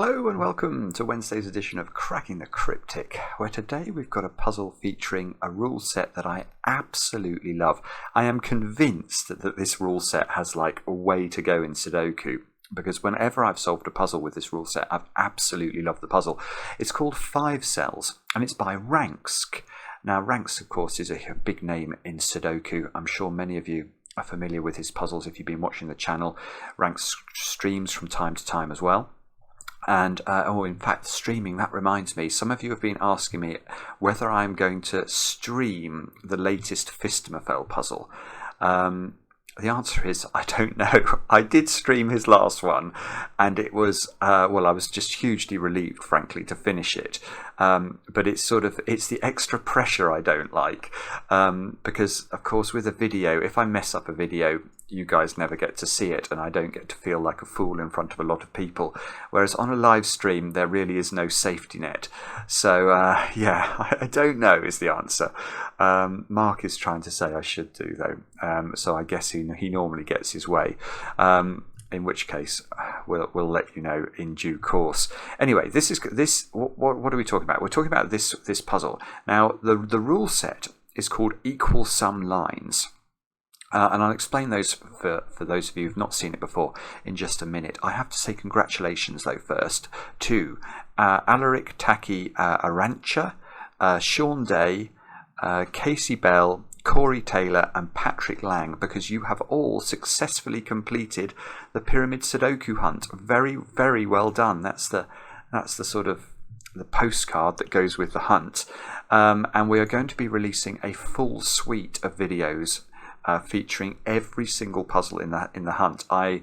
Hello and welcome to Wednesday's edition of Cracking the Cryptic, where today we've got a puzzle featuring a rule set that I absolutely love. I am convinced that this rule set has like a way to go in Sudoku, because whenever I've solved a puzzle with this rule set, I've absolutely loved the puzzle. It's called 5 Cells and it's by Ranksk. Now Ranksk, of course, is a big name in Sudoku. I'm sure many of you are familiar with his puzzles if you've been watching the channel. Ranksk streams from time to time as well. And in fact, streaming, that reminds me, some of you have been asking me whether I'm going to stream the latest Fistemafell puzzle. The answer is I don't know. I did stream his last one, and it was, I was just hugely relieved, frankly, to finish it. But it's the extra pressure I don't like. Because, of course, with a video, if I mess up a video, you guys never get to see it, and I don't get to feel like a fool in front of a lot of people. Whereas on a live stream, there really is no safety net. So, yeah, I don't know is the answer. Mark is trying to say I should do, though. So I guess he normally gets his way. In which case, we'll let you know in due course. Anyway, what are we talking about? We're talking about this puzzle. Now, the rule set is called Equal Sum Lines. And I'll explain those for those of you who've not seen it before in just a minute. I have to say congratulations, though, first to Alaric Taki Arancha, Sean Day, Casey Bell, Corey Taylor and Patrick Lang, because you have all successfully completed the Pyramid Sudoku Hunt. Very, very well done. That's the sort of the postcard that goes with the hunt. And we are going to be releasing a full suite of videos featuring every single puzzle in the hunt. I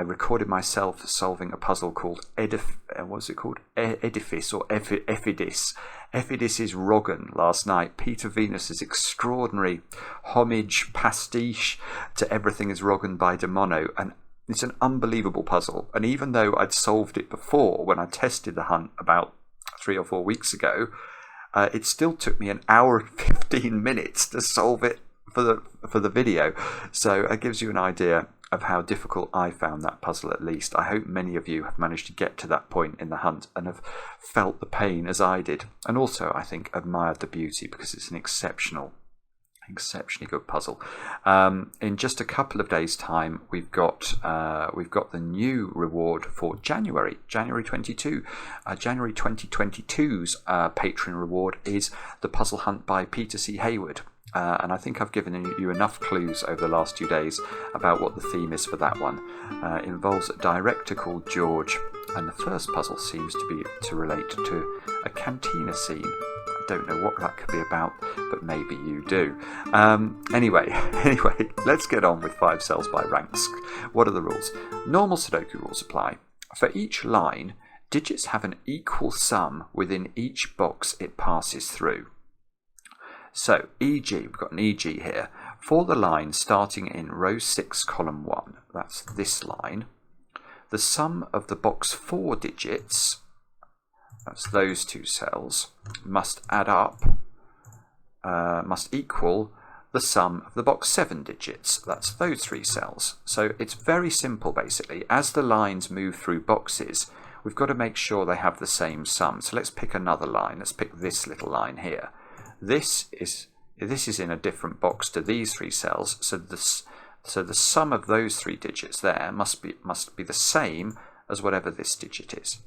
recorded myself solving a puzzle called Edifice or Ephidis. Ephidis's Roggen last night. Peter Venus's extraordinary homage pastiche to Everything is Roggen by Demono, and it's an unbelievable puzzle. And even though I'd solved it before when I tested the hunt about 3 or 4 weeks ago, it still took me an hour and 15 minutes to solve it for the video. So it gives you an idea of how difficult I found that puzzle. At least I hope many of you have managed to get to that point in the hunt and have felt the pain as I did, and also I think admired the beauty, because it's an exceptionally good puzzle. In just a couple of days' time, we've got the new reward for January 22. January 2022's Patreon reward is the Puzzle Hunt by Peter C. Hayward. And I think I've given you enough clues over the last 2 days about what the theme is for that one. It involves a director called George, and the first puzzle seems to relate to a cantina scene. I don't know what that could be about, but maybe you do. Anyway, let's get on with 5 Cells by Ranksk. What are the rules? Normal Sudoku rules apply. For each line, digits have an equal sum within each box it passes through. So, e.g., we've got an e.g. here. For the line starting in row 6, column 1, that's this line, the sum of the box 4 digits, that's those 2 cells, must equal the sum of the box 7 digits, that's those 3 cells. So it's very simple, basically. As the lines move through boxes, we've got to make sure they have the same sum. So let's pick another line. Let's pick this little line here. This is in a different box to these 3 cells, so the sum of those 3 digits there must be the same as whatever this digit is,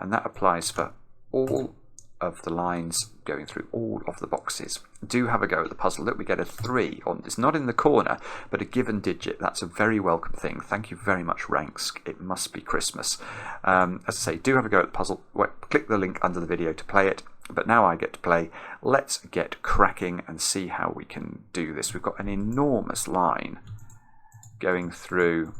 and that applies for all of the lines going through all of the boxes. Do have a go at the puzzle. Look, we get a 3 on. It's not in the corner, but a given digit. That's a very welcome thing. Thank you very much, Ranksk. It must be Christmas. As I say, do have a go at the puzzle. Click the link under the video to play it. But now I get to play. Let's get cracking and see how we can do this. We've got an enormous line going through.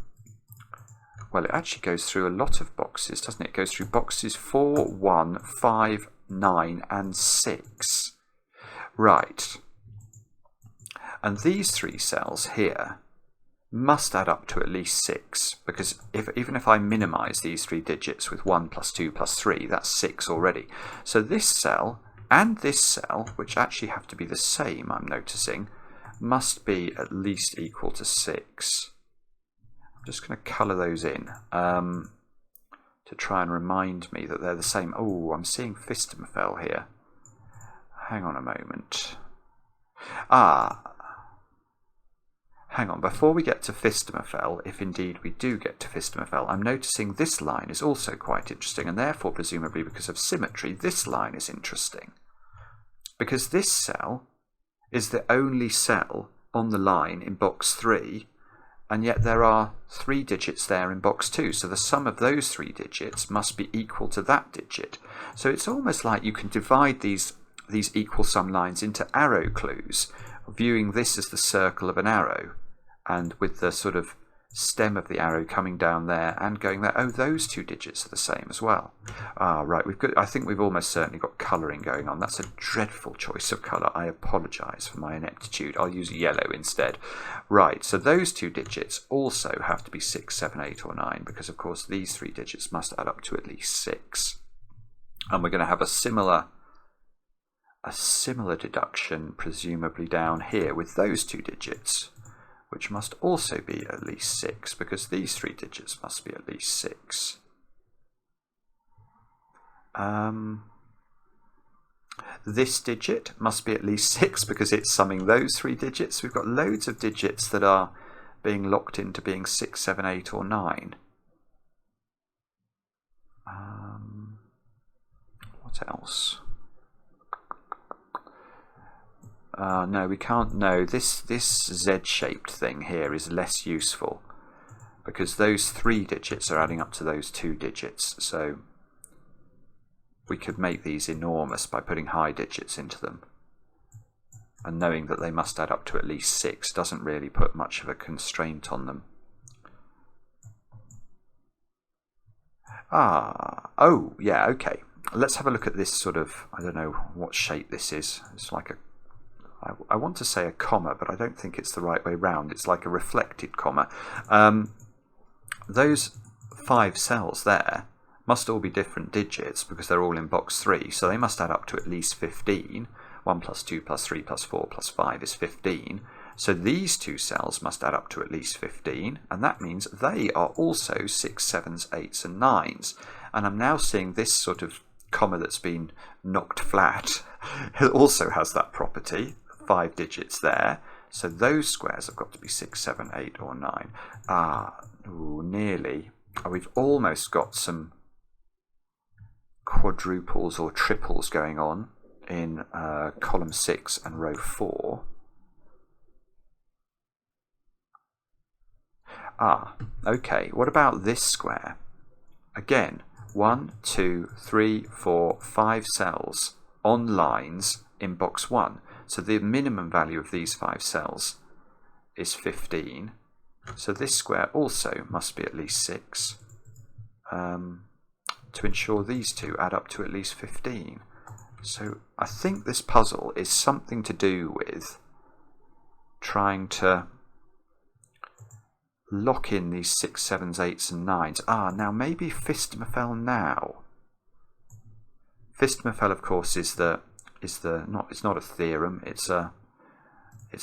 Well, it actually goes through a lot of boxes, doesn't it? It goes through boxes 4, 1, 5, 9 and 6. Right. And these 3 cells here must add up to at least 6, because even if I minimise these 3 digits with 1 plus 2 plus 3, that's 6 already. So this cell and this cell, which actually have to be the same, I'm noticing, must be at least equal to 6. I'm just going to colour those in. to try and remind me that they're the same. Oh, I'm seeing Fistamafel here. Hang on a moment. Hang on, before we get to Fistamafel, if indeed we do get to Fistamafel, I'm noticing this line is also quite interesting, and therefore, presumably because of symmetry, this line is interesting. Because this cell is the only cell on the line in box 3, and yet there are 3 digits there in box 2, so the sum of those 3 digits must be equal to that digit. So it's almost like you can divide these equal sum lines into arrow clues, viewing this as the circle of an arrow, and with the sort of stem of the arrow coming down there and going there. Oh, those 2 digits are the same as well. Right, I think we've almost certainly got colouring going on. That's a dreadful choice of colour. I apologise for my ineptitude. I'll use yellow instead. Right, so those 2 digits also have to be 6, 7, 8 or 9, because of course these 3 digits must add up to at least 6. And we're going to have a similar deduction presumably down here with those 2 digits, which must also be at least 6, because these 3 digits must be at least 6. This digit must be at least 6 because it's summing those 3 digits. We've got loads of digits that are being locked into being 6, 7, 8 or 9. What else? No, we can't. No, this Z-shaped thing here is less useful because those 3 digits are adding up to those 2 digits. So we could make these enormous by putting high digits into them. And knowing that they must add up to at least 6 doesn't really put much of a constraint on them. Oh, yeah, okay. Let's have a look at this sort of, I don't know what shape this is. It's like I want to say a comma, but I don't think it's the right way round. It's like a reflected comma. Those 5 cells there must all be different digits because they're all in box 3, so they must add up to at least 15. 1 plus 2 plus 3 plus 4 plus 5 is 15. So these 2 cells must add up to at least 15, and that means they are also 6s, 7s, 8s and 9s. And I'm now seeing this sort of comma that's been knocked flat. It also has that property. 5 digits there, so those squares have got to be 6, 7, 8 or 9. Nearly. We've almost got some quadruples or triples going on in column 6 and row 4. Okay, what about this square? Again, 1, 2, 3, 4, 5 cells on lines in box 1. So the minimum value of these 5 cells is 15. So this square also must be at least 6 to ensure these 2 add up to at least 15. So I think this puzzle is something to do with trying to lock in these 6, 7s, 8s and 9s. Now maybe Fistamafel now. Fistamafel, of course, it's not a theorem, it's a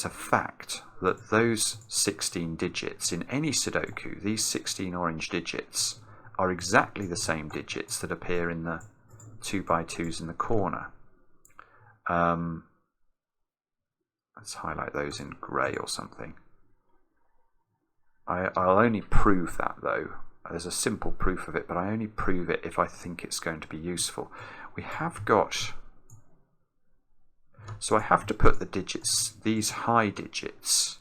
fact that those 16 digits in any Sudoku, these 16 orange digits, are exactly the same digits that appear in the 2x2s in the corner. Let's highlight those in grey or something. I'll only prove that though. There's a simple proof of it, but I only prove it if I think it's going to be useful. We have got... So I have to put the digits, these high digits.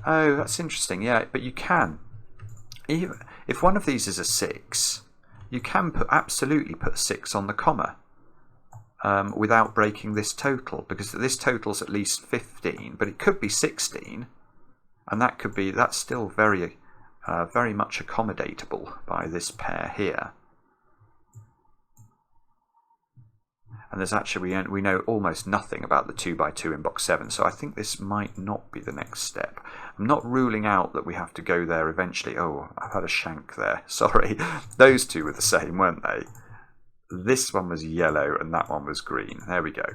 Oh, that's interesting. Yeah, but you can. If one of these is a 6, you can absolutely put 6 on the comma without breaking this total, because this total's at least 15, but it could be 16, and that's still very much accommodatable by this pair here. And there's actually, we know almost nothing about the 2x2 in box 7, so I think this might not be the next step. I'm not ruling out that we have to go there eventually. Oh, I've had a shank there. Sorry. Those 2 were the same, weren't they? This one was yellow and that one was green. There we go.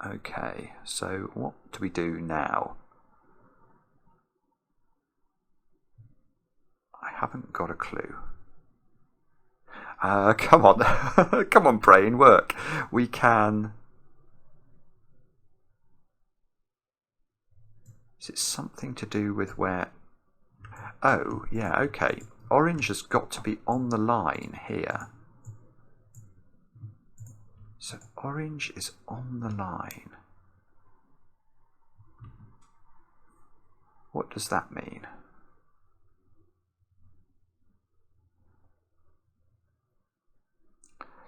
Okay, so what do we do now? haven't got a clue. Come on. Come on, brain, work. We can... Is it something to do with where... Oh, yeah, okay. Orange has got to be on the line here. So orange is on the line. What does that mean?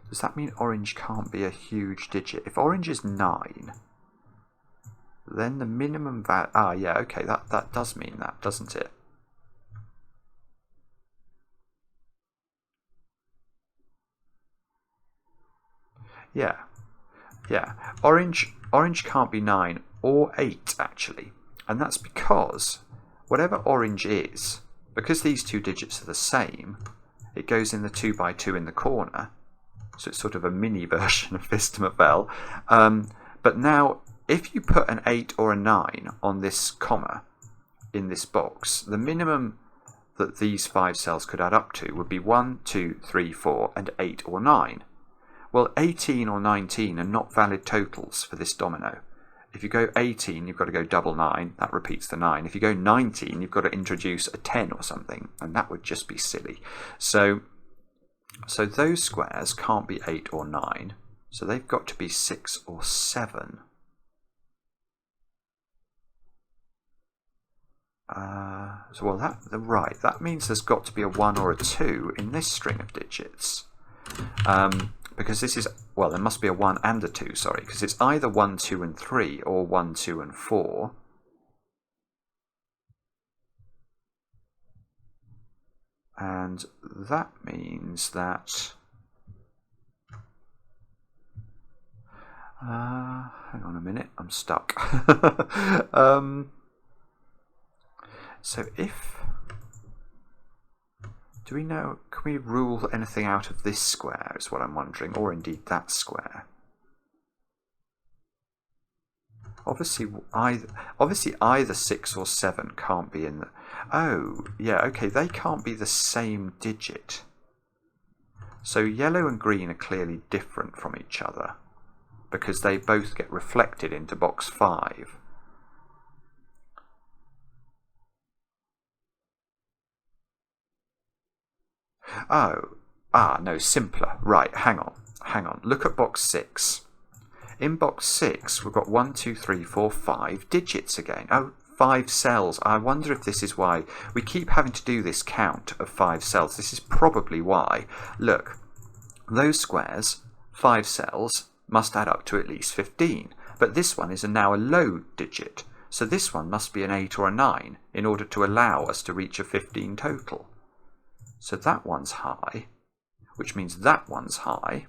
Does that mean orange can't be a huge digit? If orange is 9, then the minimum value... Ah, yeah, okay, that does mean that, doesn't it? Yeah, yeah. Orange can't be 9 or 8, actually. And that's because whatever orange is, because these two digits are the same, it goes in the 2 by 2 in the corner. So it's sort of a mini version of Vistamabel. But now, if you put an 8 or a 9 on this comma in this box, the minimum that these 5 cells could add up to would be 1, 2, 3, 4, and 8 or 9. Well, 18 or 19 are not valid totals for this domino. If you go 18, you've got to go double 9. That repeats the 9. If you go 19, you've got to introduce a 10 or something, and that would just be silly. So those squares can't be 8 or 9, so they've got to be 6 or 7. Right, that means there's got to be a 1 or a 2 in this string of digits. Because this is, well, there must be a 1 and a 2, sorry, because it's either 1, 2, and 3, or 1, 2, and 4. And that means that... hang on a minute, I'm stuck. So if... Do we know, can we rule anything out of this square is what I'm wondering, or indeed that square? Obviously either 6 or 7 can't be in the... Oh, yeah, okay, they can't be the same digit. So yellow and green are clearly different from each other, because they both get reflected into box 5. No, simpler. Right, hang on. Look at box 6. In box 6, we've got 1, 2, 3, 4, 5 digits again. Oh, 5 cells. I wonder if this is why we keep having to do this count of 5 cells. This is probably why. Look, those squares, 5 cells, must add up to at least 15. But this one is now a low digit. So this one must be an 8 or a 9 in order to allow us to reach a 15 total. So that one's high, which means that one's high.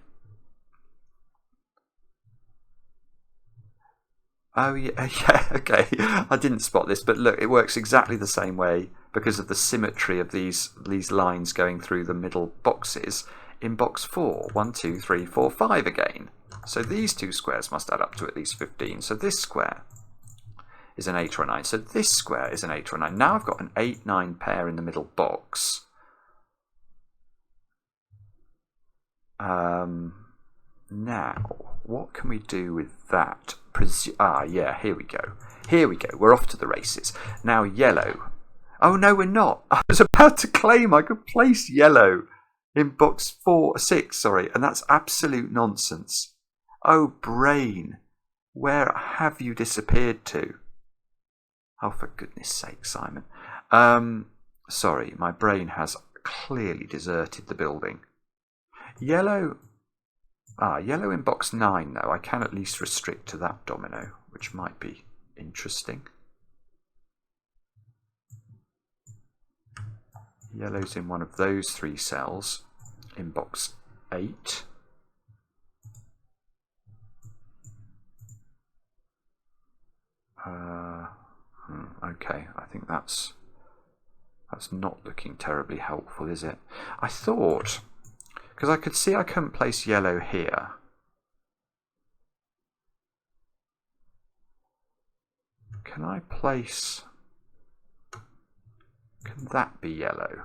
Oh, yeah, okay. I didn't spot this, but look, it works exactly the same way because of the symmetry of these lines going through the middle boxes. In box 4, 1, 2, 3, 4, 5 again. So these two squares must add up to at least 15. So this square is an 8 or a 9. So this square is an 8 or a 9. Now I've got an 8-9 pair in the middle box. Now, what can we do with that? Yeah, here we go. We're off to the races. Now, yellow. Oh, no, we're not. I was about to claim I could place yellow in box 6, and that's absolute nonsense. Oh, brain, where have you disappeared to? Oh, for goodness sake, Simon. Sorry, my brain has clearly deserted the building. Yellow in box 9, though. I can at least restrict to that domino, which might be interesting. Yellow's in one of those 3 cells in box 8. Okay, I think that's not looking terribly helpful, is it? I thought... Because I could see I couldn't place yellow here. Can I place... Can that be yellow?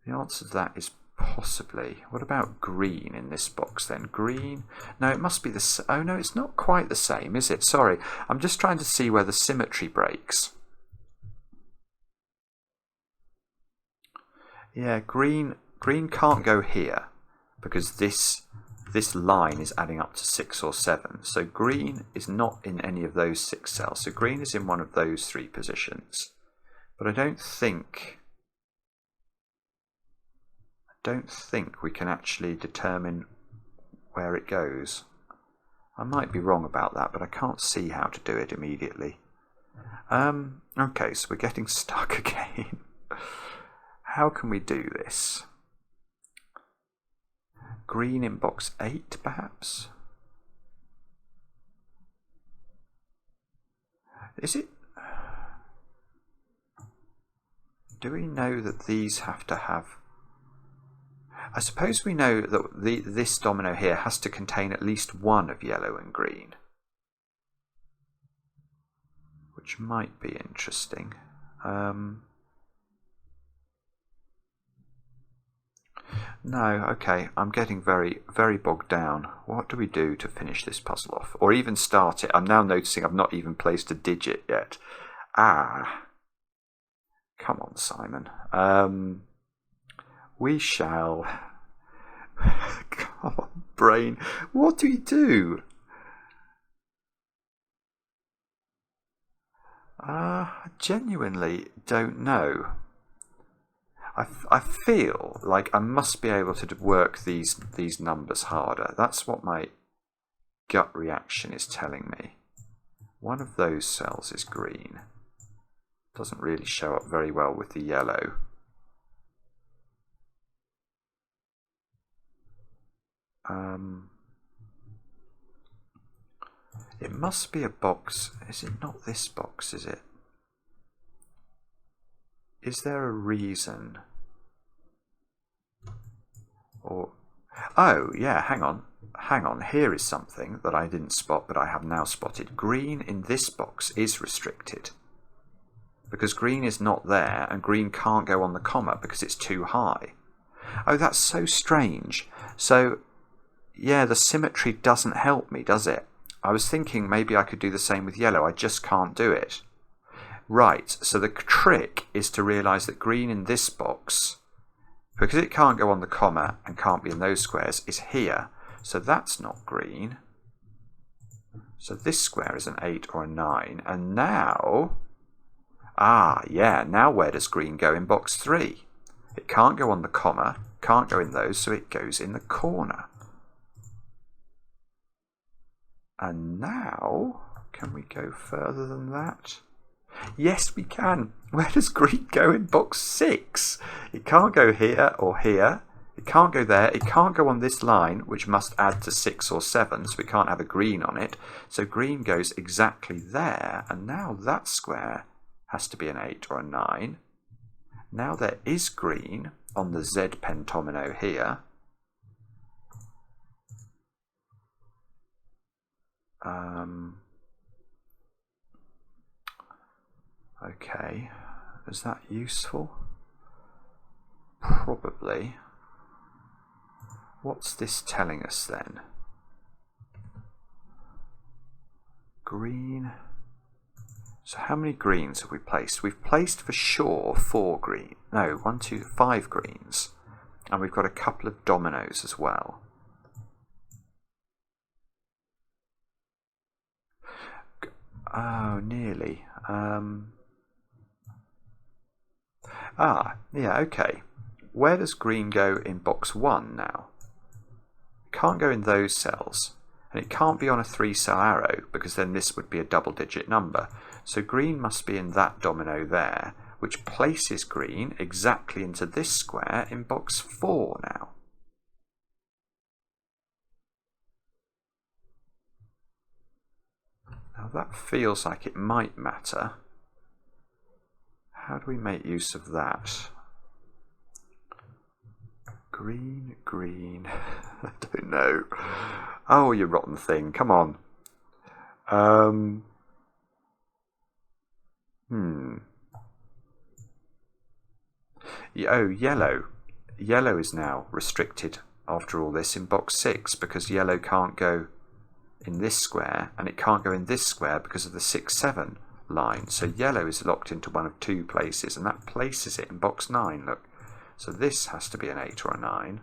The answer to that is possibly. What about green in this box then? Green? No, it must be the... Oh no, it's not quite the same, is it? Sorry, I'm just trying to see where the symmetry breaks. Yeah, green can't go here because this line is adding up to 6 or 7. So green is not in any of those 6 cells. So green is in one of those 3 positions. But I don't think we can actually determine where it goes. I might be wrong about that, but I can't see how to do it immediately. Okay, so we're getting stuck again. How can we do this? Green in box 8, perhaps? Is it? Do we know that these have to have... I suppose we know that this domino here has to contain at least one of yellow and green, which might be interesting. No, okay, I'm getting very, very bogged down. What do we do to finish this puzzle off? Or even start it? I'm now noticing I've not even placed a digit yet. Ah. Come on, Simon. We shall... Come on, brain. What do we do? I genuinely don't know. I feel like I must be able to work these numbers harder. That's what my gut reaction is telling me. One of those cells is green. Doesn't really show up very well with the yellow. It must be a box. Is it not this box, is it? Is there a reason? Or... Oh, yeah, hang on. Hang on. Here is something that I didn't spot, but I have now spotted. Green in this box is restricted. Because green is not there, and green can't go on the comma because it's too high. Oh, that's so strange. So, yeah, the symmetry doesn't help me, does it? I was thinking maybe I could do the same with yellow. I just can't do it. Right, so the trick is to realise that green in this box, because it can't go on the comma and can't be in those squares, is here. So that's not green. So this square is an 8 or a 9. And now... Ah, yeah, now where does green go in box 3? It can't go on the comma, can't go in those, so it goes in the corner. And now, can we go further than that? Yes, we can. Where does green go in box 6? It can't go here or here. It can't go there. It can't go on this line, which must add to 6 or 7, so we can't have a green on it. So green goes exactly there, and now that square has to be an 8 or a 9. Now there is green on the Z pentomino here. Okay, is that useful? Probably. What's this telling us then? Green. So how many greens have we placed? We've placed for sure 4 green. No, 1, 2, 5 greens. And we've got a couple of dominoes as well. Oh, nearly. Yeah, okay. Where does green go in box 1 now? It can't go in those cells. And it can't be on a 3-cell arrow, because then this would be a double-digit number. So green must be in that domino there, which places green exactly into this square in box 4 now. Now that feels like it might matter. How do we make use of that? Green, green, I don't know. Oh, you rotten thing, come on. Oh, yellow. yellow is now restricted after all this in box 6 because yellow can't go in this square and it can't go in this square because of the 6-7 line. So yellow is locked into one of 2 places, and that places it in box 9. Look, so this has to be an 8 or a 9.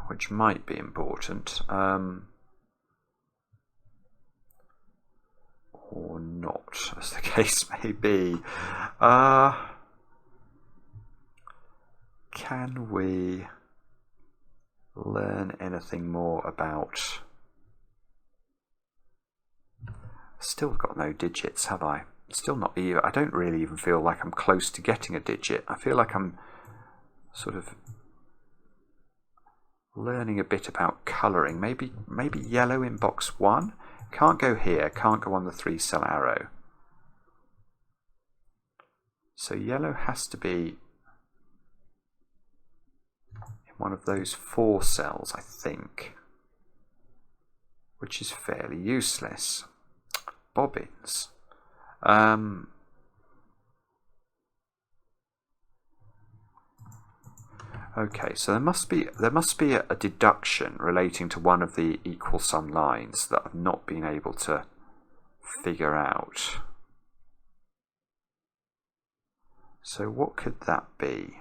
Which might be important, or not, as the case may be. Can we learn anything more about... Still got no digits, have I? Still not even... I don't really even feel like I'm close to getting a digit. I feel like I'm sort of learning a bit about colouring. Maybe yellow in box 1. Can't go here, can't go on the 3-cell arrow. So yellow has to be in one of those 4 cells, I think, which is fairly useless. Bobbins. Okay, so there must be a deduction relating to one of the equal sum lines that I've not been able to figure out. So what could that be?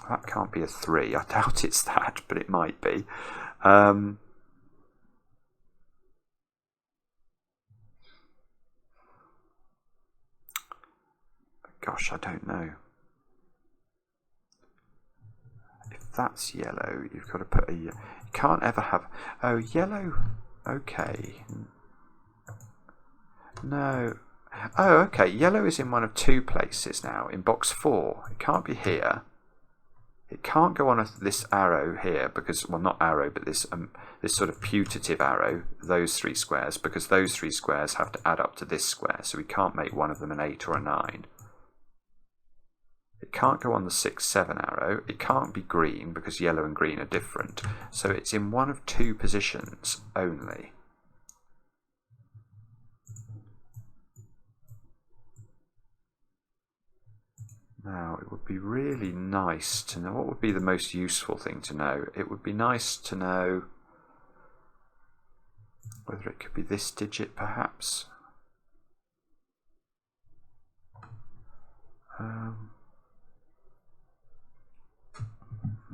That can't be a 3. I doubt it's that, but it might be. Gosh, I don't know. That's yellow, you've got to put a... You can't ever have... Oh, yellow... Okay. No. Oh, okay. Yellow is in one of 2 places now, in box 4. It can't be here. It can't go on this arrow here, because... Well, not arrow, but this sort of putative arrow, those 3 squares, because those 3 squares have to add up to this square, so we can't make one of them an 8 or a 9. It can't go on the 6-7 arrow. It can't be green because yellow and green are different. So it's in one of 2 positions only. Now, it would be really nice to know. What would be the most useful thing to know? It would be nice to know whether it could be this digit, perhaps.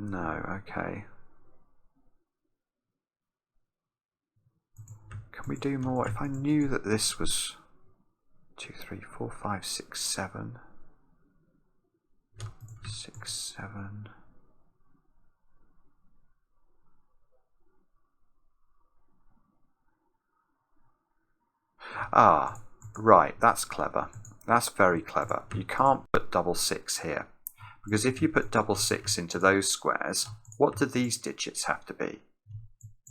No, okay. Can we do more? If I knew that this was 2, 3, 4, 5, 6, 7. 6, 7. Ah, right, that's clever. That's very clever. You can't put double 6 here. Because if you put double 6 into those squares, what do these digits have to be?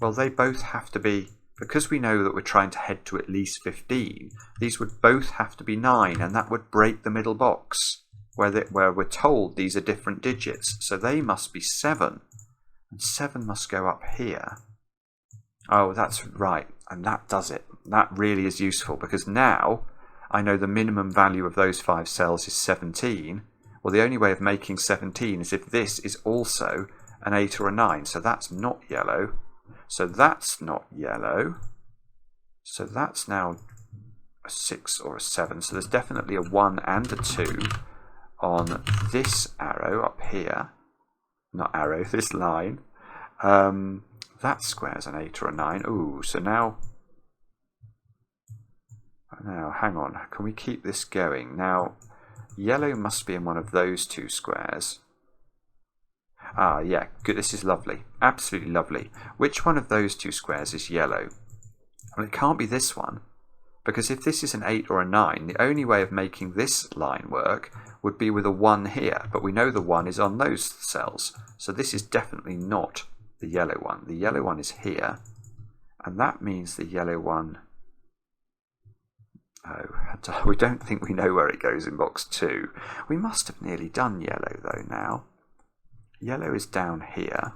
Well, they both have to be, because we know that we're trying to head to at least 15, these would both have to be 9, and that would break the middle box, where we're told these are different digits. So they must be 7, and 7 must go up here. Oh, that's right, and that does it. That really is useful, because now I know the minimum value of those 5 cells is 17. Well, the only way of making 17 is if this is also an 8 or a 9. So that's not yellow. So that's not yellow. So that's now a 6 or a 7. So there's definitely a 1 and a 2 on this arrow up here. Not arrow, this line. That square's an 8 or a 9. Ooh, so now hang on. Can we keep this going? Now, yellow must be in one of those 2 squares. Ah, yeah, good. This is lovely. Absolutely lovely. Which one of those 2 squares is yellow? Well, it can't be this one, because if this is an 8 or a 9, the only way of making this line work would be with a 1 here, but we know the 1 is on those cells. So this is definitely not the yellow one. The yellow one is here, and that means the yellow one... Oh, we don't think we know where it goes in box 2. We must have nearly done yellow though now. Yellow is down here.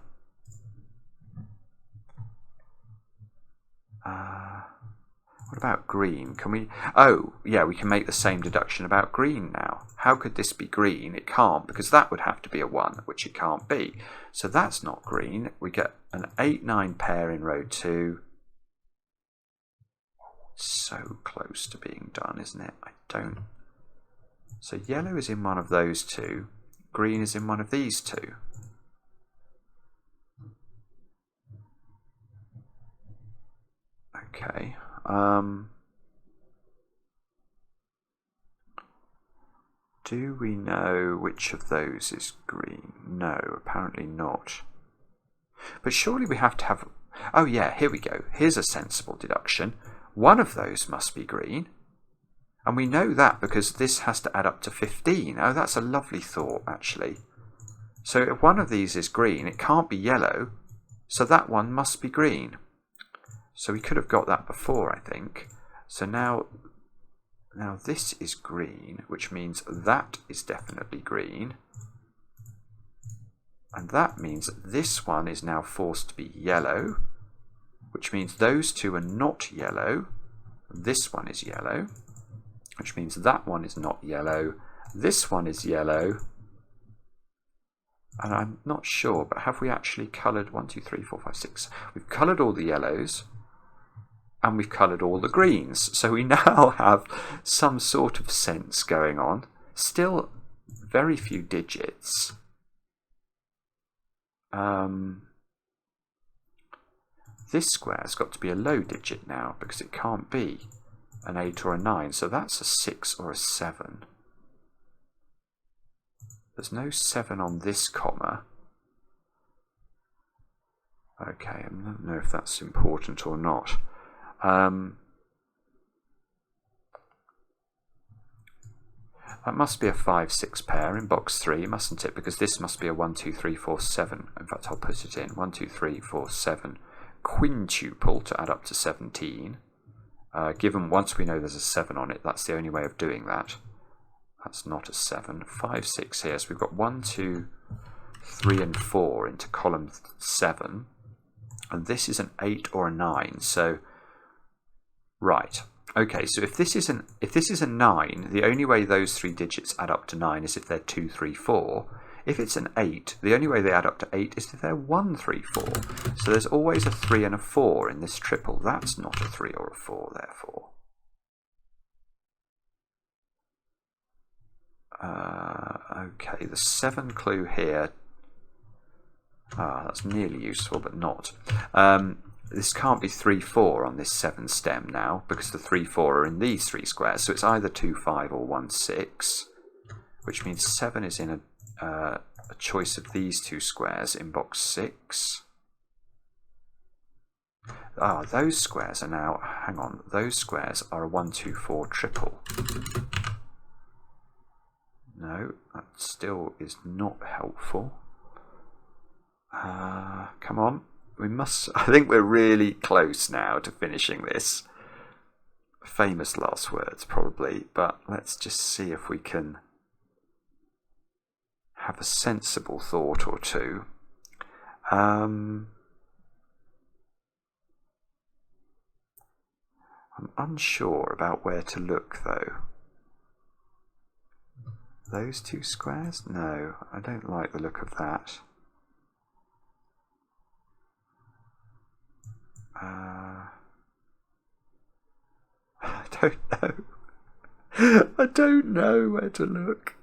What about green? Can we... Oh, yeah, we can make the same deduction about green now. How could this be green? It can't, because that would have to be a 1, which it can't be. So that's not green. We get an 8-9 pair in row 2. So close to being done, isn't it? I don't... So yellow is in one of those two. Green is in one of these two. Okay. Do we know which of those is green? No, apparently not. But surely we have to have... Oh yeah, here we go. Here's a sensible deduction. One of those must be green. And we know that because this has to add up to 15. Oh, that's a lovely thought, actually. So if one of these is green, it can't be yellow. So that one must be green. So we could have got that before, I think. So now this is green, which means that is definitely green. And that means that this one is now forced to be yellow, which means those two are not yellow. This one is yellow, which means that one is not yellow. This one is yellow. And I'm not sure, but have we actually coloured 1, 2, 3, 4, 5, 6? We've coloured all the yellows. And we've coloured all the greens. So we now have some sort of sense going on. Still very few digits. This square has got to be a low digit now because it can't be an 8 or a 9. So that's a 6 or a 7. There's no 7 on this comma. Okay, I don't know if that's important or not. That must be a 5-6 pair in box 3, mustn't it? Because this must be a 1, 2, 3, 4, 7. In fact, I'll put it in 1, 2, 3, 4, 7 quintuple to add up to 17. Given once we know there's a 7 on it, that's the only way of doing that. That's not a 7. 5, 6 here. So we've got 1, 2, 3, and 4 into column 7, and this is an 8 or a 9. So right. Okay, so if this is a 9, the only way those 3 digits add up to 9 is if they're 2, 3, 4. If it's an 8, the only way they add up to 8 is if they're 1, 3, 4. So there's always a 3 and a 4 in this triple. That's not a 3 or a 4, therefore. Okay, the 7 clue here. That's nearly useful, but not. This can't be 3, 4 on this 7 stem now, because the 3, 4 are in these 3 squares. So it's either 2, 5 or 1, 6, which means 7 is in a choice of these 2 squares in box 6. Those squares are now, hang on, those squares are a 1, 2, 4 triple. No, that still is not helpful. Come on. We must. I think we're really close now to finishing this. Famous last words, probably, but let's just see if we can have a sensible thought or two. I'm unsure about where to look, though. Those 2 squares? No, I don't like the look of that. I don't know. I don't know where to look.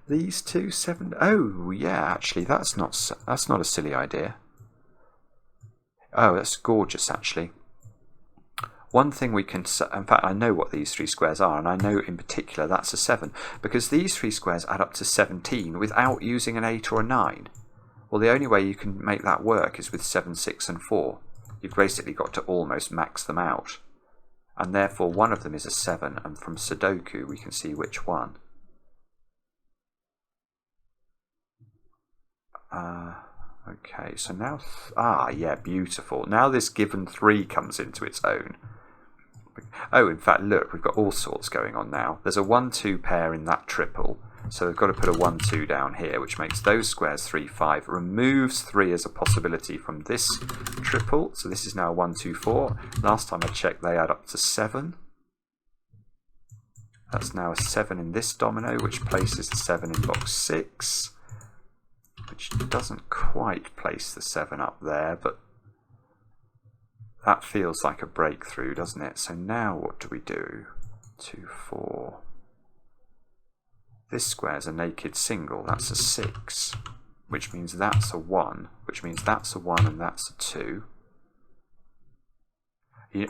These 2, 7. Oh, yeah. Actually, that's not a silly idea. Oh, that's gorgeous. Actually, one thing we can. In fact, I know what these 3 squares are, and I know in particular that's a 7 because these 3 squares add up to 17 without using an 8 or a 9. Well, the only way you can make that work is with 7, 6, and 4. You've basically got to almost max them out. And therefore, one of them is a 7, and from Sudoku, we can see which one. Okay, so now... yeah, beautiful. Now this given 3 comes into its own. Oh, in fact, look, we've got all sorts going on now. There's a 1, 2 pair in that triple. So we've got to put a 1, 2 down here, which makes those squares 3, 5, removes 3 as a possibility from this triple. So this is now 1, 2, 4. Last time I checked, they add up to 7. That's now a 7 in this domino, which places the 7 in box 6, which doesn't quite place the 7 up there, but that feels like a breakthrough, doesn't it? So now what do we do? 2, 4. This square's a naked single, that's a 6, which means that's a 1, which means that's a 1 and that's a 2.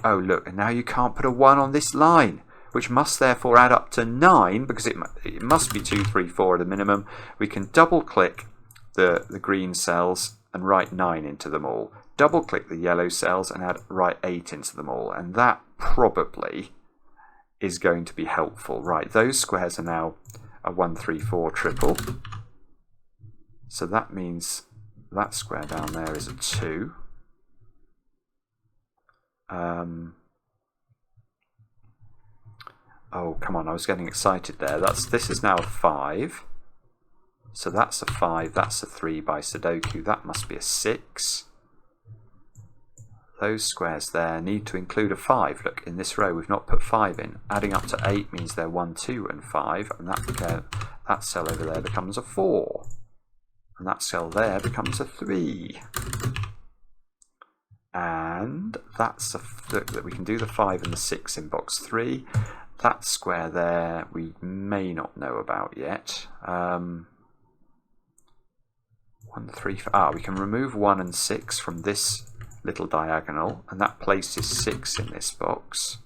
Oh look, and now you can't put a 1 on this line, which must therefore add up to 9, because it must be 2, 3, 4 at a minimum. We can double click the green cells and write 9 into them all. Double click the yellow cells and write 8 into them all, and that probably is going to be helpful. Right, those squares are now a 1, 3, 4 triple. So that means that square down there is a 2. Oh, come on, I was getting excited there. This is now a 5. So that's a 5, that's a 3 by Sudoku. That must be a 6. Those squares there need to include a 5. Look, in this row we've not put 5 in. Adding up to 8 means they're 1, 2 and 5, and that cell over there becomes a 4. And that cell there becomes a 3. And that's look, that we can do the 5 and the 6 in box 3. That square there we may not know about yet. 1, 3, we can remove 1 and 6 from this little diagonal, and that places 6 in this box.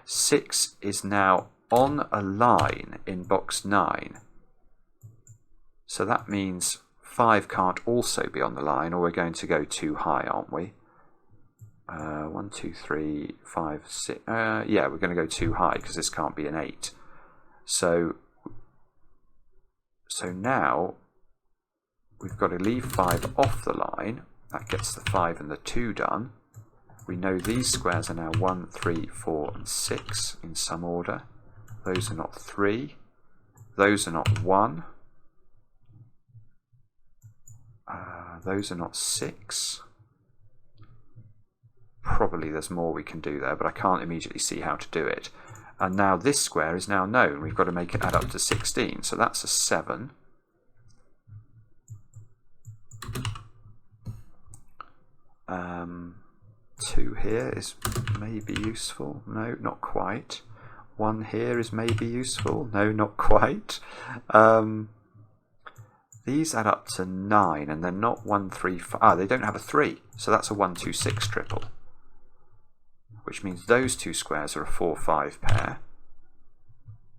6 is now on a line in box 9. So that means 5 can't also be on the line, or we're going to go too high, aren't we? 1, 2, 3, 5, 6. Yeah, we're going to go too high because this can't be an 8. So now we've got to leave 5 off the line. That gets the 5 and the 2 done. We know these squares are now 1, 3, 4 and 6 in some order. Those are not 3. Those are not 1. Those are not 6. Probably there's more we can do there, but I can't immediately see how to do it. And now this square is now known. We've got to make it add up to 16. So that's a 7. Two here is maybe useful. No, not quite. 1 here is maybe useful. No, not quite. These add up to 9, and they're not 1, 3, 5. They don't have a 3, so that's a 1, 2, 6 triple. Which means those two squares are a 4, 5 pair.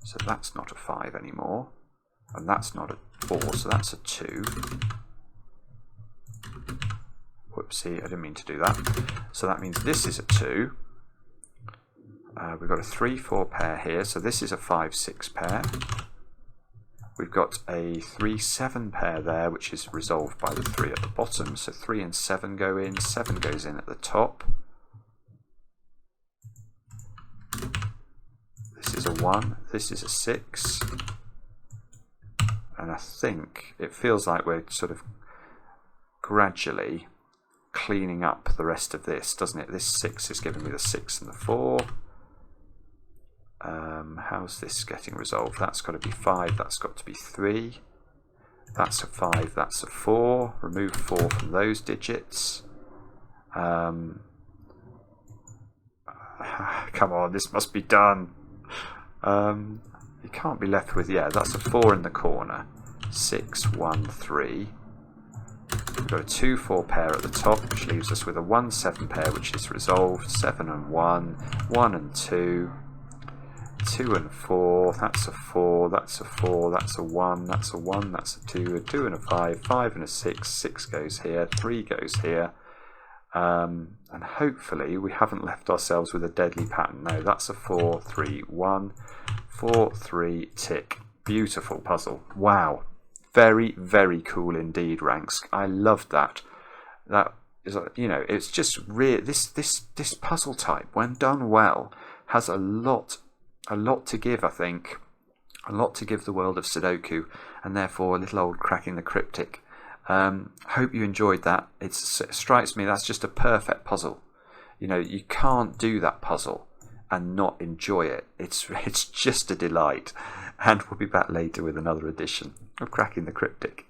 So that's not a 5 anymore. And that's not a 4, so that's a 2. Whoopsie, I didn't mean to do that. So that means this is a 2. We've got a 3, 4 pair here, so this is a 5, 6 pair. We've got a 3, 7 pair there, which is resolved by the 3 at the bottom. So 3 and 7 go in, 7 goes in at the top. This is a 1, this is a 6. And I think it feels like we're sort of gradually cleaning up the rest of this, doesn't it? This 6 is giving me the 6 and the 4. How's this getting resolved? That's got to be 5, that's got to be 3. That's a 5, that's a 4. Remove 4 from those digits. Come on, this must be done. You can't be left with, yeah, that's a 4 in the corner. 6, 1, 3. We've got a 2, 4 pair at the top, which leaves us with a 1, 7 pair, which is resolved. 7 and 1, 1 and 2. 2 and 4, that's a 4, that's a 4, that's a 1, that's a 1, that's a 2, a 2 and a 5, 5 and a 6, 6 goes here, 3 goes here, and hopefully we haven't left ourselves with a deadly pattern. No, that's a 4, 3, 1, 4, 3, tick. Beautiful puzzle. Wow. Very, very cool indeed, Ranks. I loved that. That is, you know, it's just this puzzle type, when done well, has a lot to give, I think. A lot to give the world of Sudoku, and therefore little old Cracking the Cryptic. Hope you enjoyed that. It strikes me that's just a perfect puzzle. You know, you can't do that puzzle and not enjoy it. It's just a delight. And we'll be back later with another edition of Cracking the Cryptic.